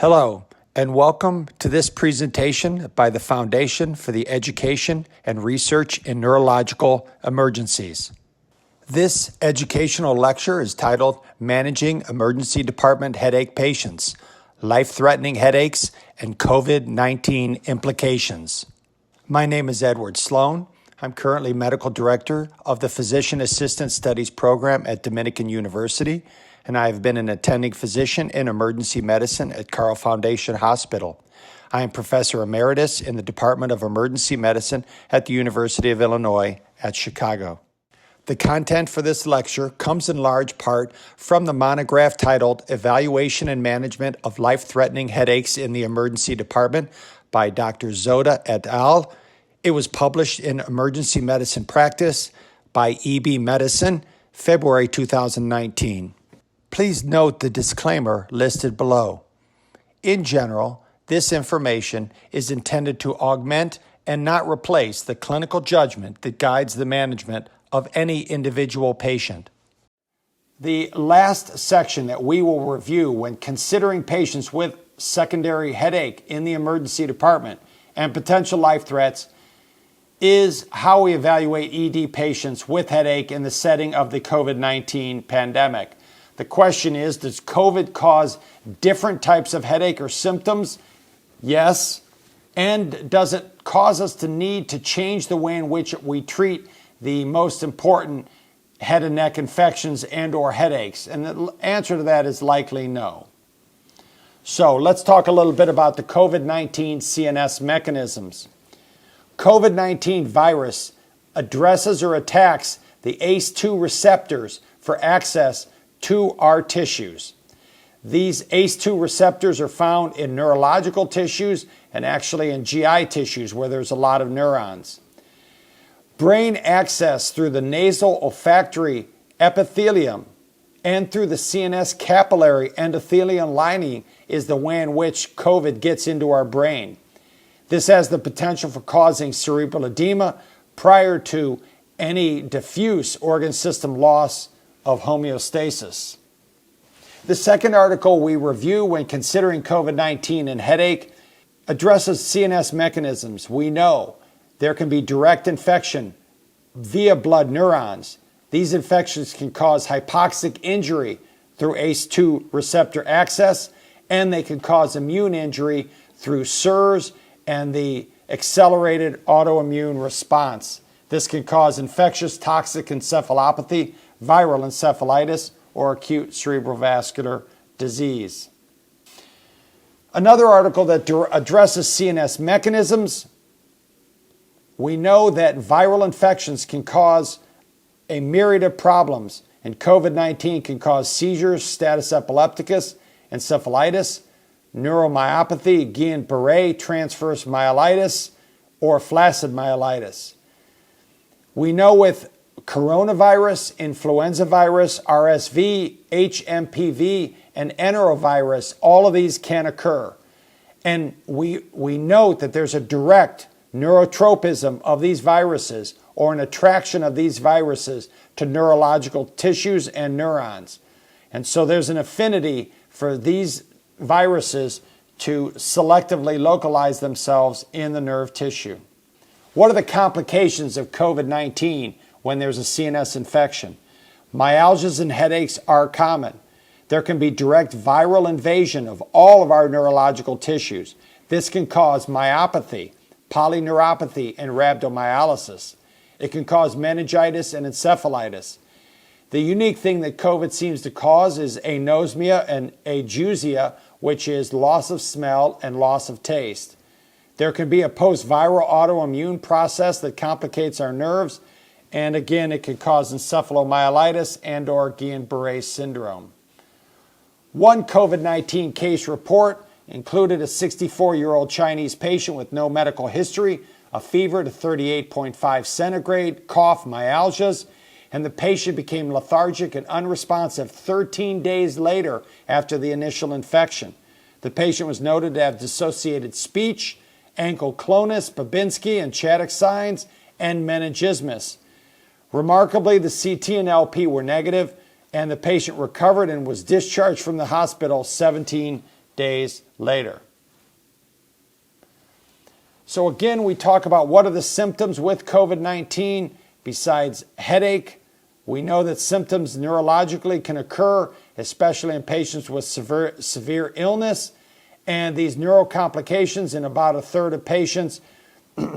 Hello, and welcome to this presentation by the Foundation for the Education and Research in Neurological Emergencies. This educational lecture is titled Managing Emergency Department Headache Patients, Life-Threatening Headaches and COVID-19 Implications. My name is Edward Sloan. I'm currently Medical Director of the Physician Assistant Studies Program at Dominican University, and I have been an attending physician in emergency medicine at Carle Foundation Hospital. I am Professor Emeritus in the Department of Emergency Medicine at the University of Illinois at Chicago. The content for this lecture comes in large part from the monograph titled Evaluation and Management of Life-Threatening Headaches in the Emergency Department by Dr. Zoda et al. It was published in Emergency Medicine Practice by EB Medicine, February 2019. Please note the disclaimer listed below. In general, this information is intended to augment and not replace the clinical judgment that guides the management of any individual patient. The last section that we will review when considering patients with secondary headache in the emergency department and potential life threats is how we evaluate ED patients with headache in the setting of the COVID-19 pandemic. The question is, does COVID cause different types of headache or symptoms? Yes. And does it cause us to need to change the way in which we treat the most important head and neck infections and or headaches? And the answer to that is likely no. So let's talk a little bit about the COVID-19 CNS mechanisms. COVID-19 virus addresses or attacks the ACE2 receptors for access to our tissues. These ACE2 receptors are found in neurological tissues and actually in GI tissues where there's a lot of neurons. Brain access through the nasal olfactory epithelium and through the CNS capillary endothelial lining is the way in which COVID gets into our brain. This has the potential for causing cerebral edema prior to any diffuse organ system loss of homeostasis. The second article we review when considering COVID-19 and headache addresses CNS mechanisms. We know there can be direct infection via blood neurons. These infections can cause hypoxic injury through ACE2 receptor access, and they can cause immune injury through SIRS and the accelerated autoimmune response. This can cause infectious toxic encephalopathy, viral encephalitis, or acute cerebrovascular disease. Another article that addresses CNS mechanisms. We know that viral infections can cause a myriad of problems, and COVID-19 can cause seizures, status epilepticus, encephalitis, neuromyopathy, Guillain-Barré, transverse myelitis, or flaccid myelitis. We know with coronavirus, influenza virus, RSV, HMPV, and enterovirus, all of these can occur. And we note that there's a direct neurotropism of these viruses or an attraction of these viruses to neurological tissues and neurons. And so there's an affinity for these viruses to selectively localize themselves in the nerve tissue. What are the complications of COVID-19 when there's a CNS infection? Myalgias and headaches are common. There can be direct viral invasion of all of our neurological tissues. This can cause myopathy, polyneuropathy, and rhabdomyolysis. It can cause meningitis and encephalitis. The unique thing that COVID seems to cause is anosmia and ageusia, which is loss of smell and loss of taste. There can be a post-viral autoimmune process that complicates our nerves, and again, it can cause encephalomyelitis and or Guillain-Barré syndrome. One COVID-19 case report included a 64-year-old Chinese patient with no medical history, a fever to 38.5 centigrade, cough, myalgias, and the patient became lethargic and unresponsive 13 days later after the initial infection. The patient was noted to have dissociated speech, ankylosing, Babinski, and Chaddock signs, and meningismus. Remarkably, the CT and LP were negative, and the patient recovered and was discharged from the hospital 17 days later. So again, we talk about what are the symptoms with COVID-19 besides headache. We know that symptoms neurologically can occur, especially in patients with severe illness. And these neuro complications in about a third of patients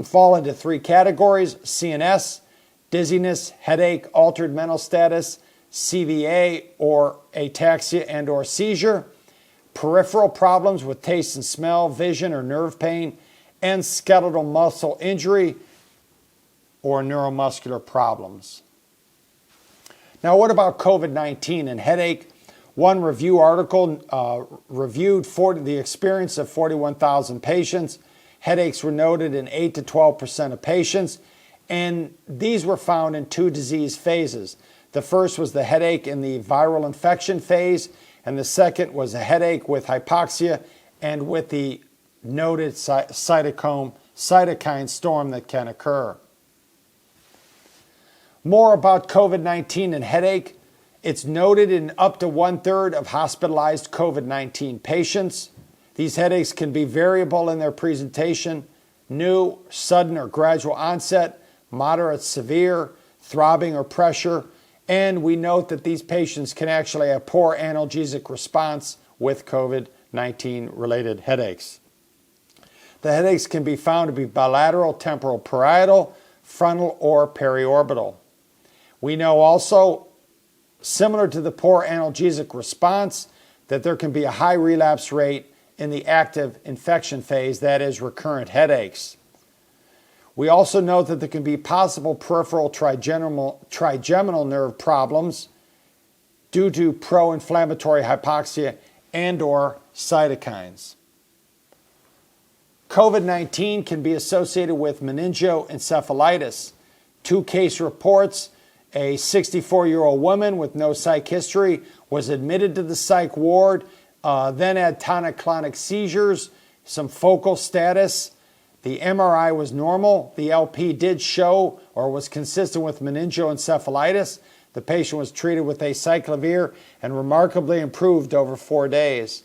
fall into three categories: CNS, dizziness, headache, altered mental status, CVA or ataxia and or seizure, peripheral problems with taste and smell, vision or nerve pain, and skeletal muscle injury or neuromuscular problems. Now, what about COVID-19 and headache? One review article reviewed the experience of 41,000 patients. Headaches were noted in 8 to 12% of patients, and these were found in two disease phases. The first was the headache in the viral infection phase, and the second was a headache with hypoxia and with the noted cytokine storm that can occur. More about COVID-19 and headache. It's noted in up to 1/3 of hospitalized COVID-19 patients. These headaches can be variable in their presentation: new, sudden, or gradual onset, moderate, severe, throbbing or pressure. And we note that these patients can actually have poor analgesic response with COVID-19 related headaches. The headaches can be found to be bilateral, temporal, parietal, frontal, or periorbital. We know also, similar to the poor analgesic response, that there can be a high relapse rate in the active infection phase, that is, recurrent headaches. We also note that there can be possible peripheral trigeminal nerve problems due to pro-inflammatory hypoxia and or cytokines. COVID-19 can be associated with meningoencephalitis. 2 case reports: a 64-year-old woman with no psych history was admitted to the psych ward, then had tonic-clonic seizures, some focal status. The MRI was normal. The LP did show or was consistent with meningoencephalitis. The patient was treated with acyclovir and remarkably improved over 4 days.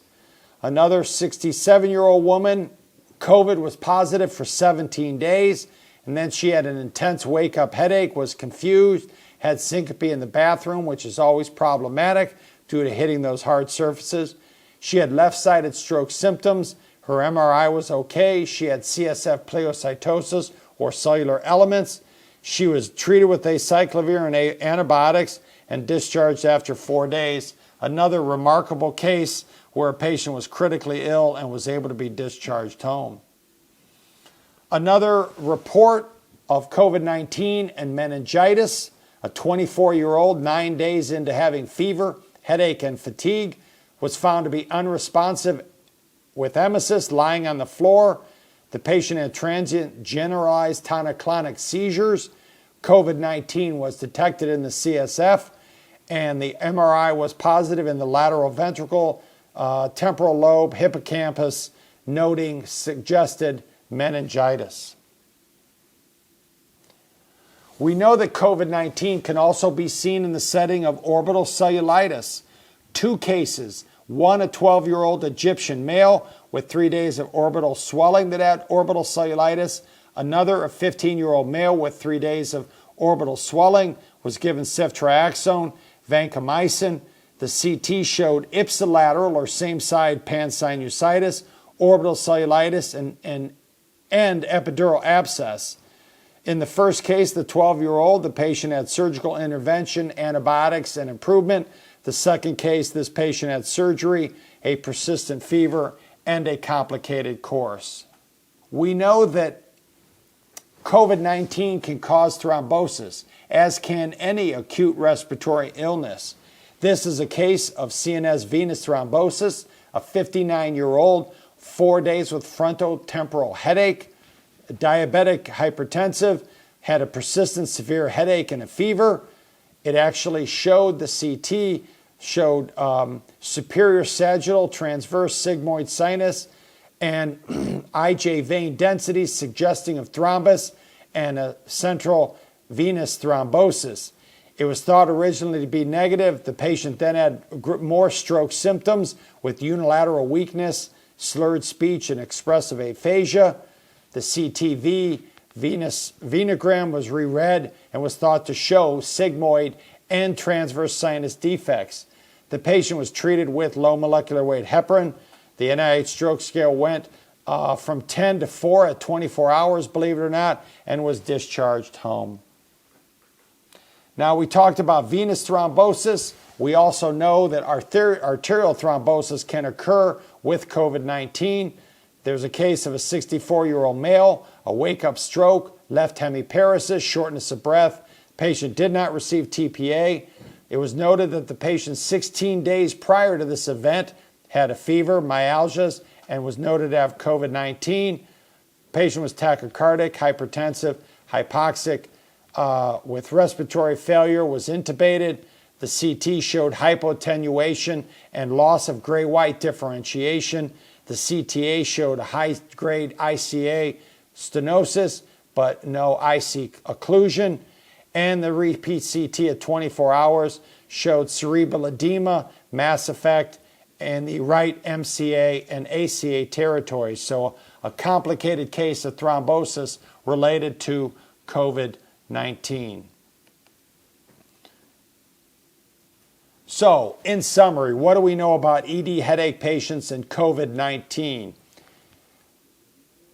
Another 67-year-old woman, COVID was positive for 17 days, and then she had an intense wake-up headache, was confused, had syncope in the bathroom, which is always problematic due to hitting those hard surfaces. She had left-sided stroke symptoms. Her MRI was okay. She had CSF pleocytosis or cellular elements. She was treated with acyclovir and antibiotics and discharged after 4 days. Another remarkable case where a patient was critically ill and was able to be discharged home. Another report of COVID-19 and meningitis. A 24-year-old, 9 days into having fever, headache, and fatigue, was found to be unresponsive with emesis, lying on the floor. The patient had transient generalized tonic-clonic seizures. COVID-19 was detected in the CSF, and the MRI was positive in the lateral ventricle, temporal lobe, hippocampus, noting suggested meningitis. We know that COVID-19 can also be seen in the setting of orbital cellulitis. 2 cases, one a 12-year-old Egyptian male with 3 days of orbital swelling that had orbital cellulitis. Another, a 15-year-old male with 3 days of orbital swelling, was given ceftriaxone, vancomycin. The CT showed ipsilateral or same-side pansinusitis, orbital cellulitis, and epidural abscess. In the first case, the 12-year-old, the patient had surgical intervention, antibiotics, and improvement. The second case, this patient had surgery, a persistent fever, and a complicated course. We know that COVID-19 can cause thrombosis, as can any acute respiratory illness. This is a case of CNS venous thrombosis, a 59-year-old, 4 days with frontotemporal headache, diabetic hypertensive, had a persistent severe headache and a fever. It actually showed, the CT showed superior sagittal transverse sigmoid sinus and IJ vein density suggesting of thrombus and a central venous thrombosis. It was thought originally to be negative. The patient then had more stroke symptoms with unilateral weakness, slurred speech, and expressive aphasia. The CTV venous venogram was reread and was thought to show sigmoid and transverse sinus defects. The patient was treated with low molecular weight heparin. The NIH stroke scale went from 10 to 4 at 24 hours, believe it or not, and was discharged home. Now, we talked about venous thrombosis. We also know that arterial thrombosis can occur with COVID-19. There's a case of a 64-year-old male, a wake-up stroke, left hemiparesis, shortness of breath. Patient did not receive TPA. It was noted that the patient 16 days prior to this event had a fever, myalgias, and was noted to have COVID-19. Patient was tachycardic, hypertensive, hypoxic, with respiratory failure, was intubated. The CT showed hypoattenuation and loss of gray-white differentiation. The CTA showed a high-grade ICA stenosis, but no IC occlusion. And the repeat CT at 24 hours showed cerebral edema, mass effect, and the right MCA and ACA territories. So a complicated case of thrombosis related to COVID-19. So, in summary, what do we know about ED headache patients and COVID-19?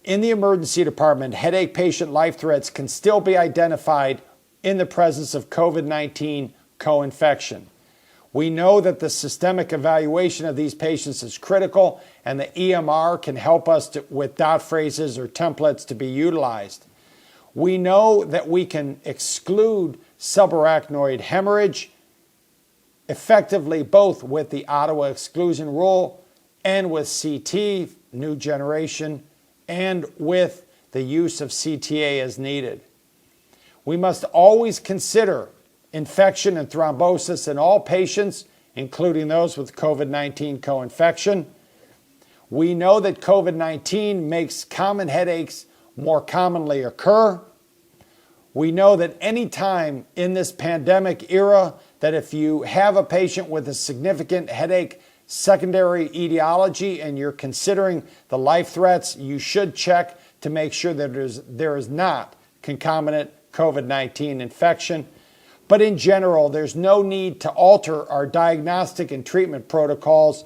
In the emergency department, headache patient life threats can still be identified in the presence of COVID-19 co-infection. We know that the systemic evaluation of these patients is critical, and the EMR can help us with dot phrases or templates to be utilized. We know that we can exclude subarachnoid hemorrhage effectively both with the Ottawa exclusion rule and with CT, new generation, and with the use of CTA as needed. We must always consider infection and thrombosis in all patients, including those with COVID-19 co-infection. We know that COVID-19 makes common headaches more commonly occur. We know that any time in this pandemic era that if you have a patient with a significant headache secondary etiology and you're considering the life threats, you should check to make sure that there is not concomitant COVID-19 infection. But in general, there's no need to alter our diagnostic and treatment protocols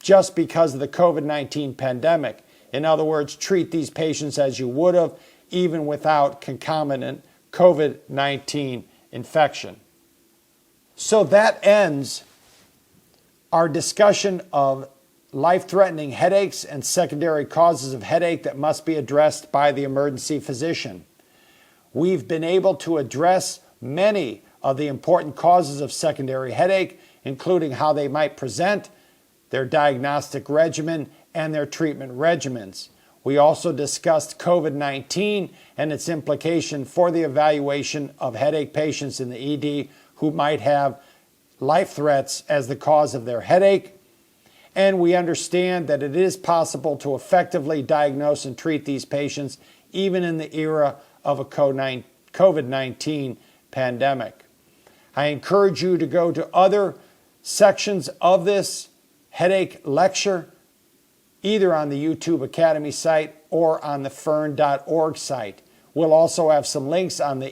just because of the COVID-19 pandemic. In other words, treat these patients as you would have even without concomitant COVID-19 infection. So that ends our discussion of life-threatening headaches and secondary causes of headache that must be addressed by the emergency physician. We've been able to address many of the important causes of secondary headache, including how they might present, their diagnostic regimen, and their treatment regimens. We also discussed COVID-19 and its implication for the evaluation of headache patients in the ED who might have life threats as the cause of their headache. And we understand that it is possible to effectively diagnose and treat these patients even in the era of a COVID-19 pandemic. I encourage you to go to other sections of this headache lecture, either on the YouTube Academy site or on the FERNE.org site. We'll also have some links on the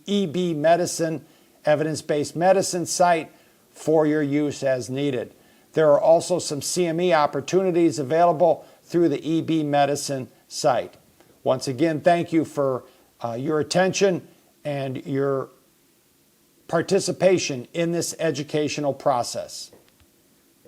EB Medicine, evidence-based medicine site for your use as needed. There are also some CME opportunities available through the EB Medicine site. Once again, thank you for your attention and your participation in this educational process.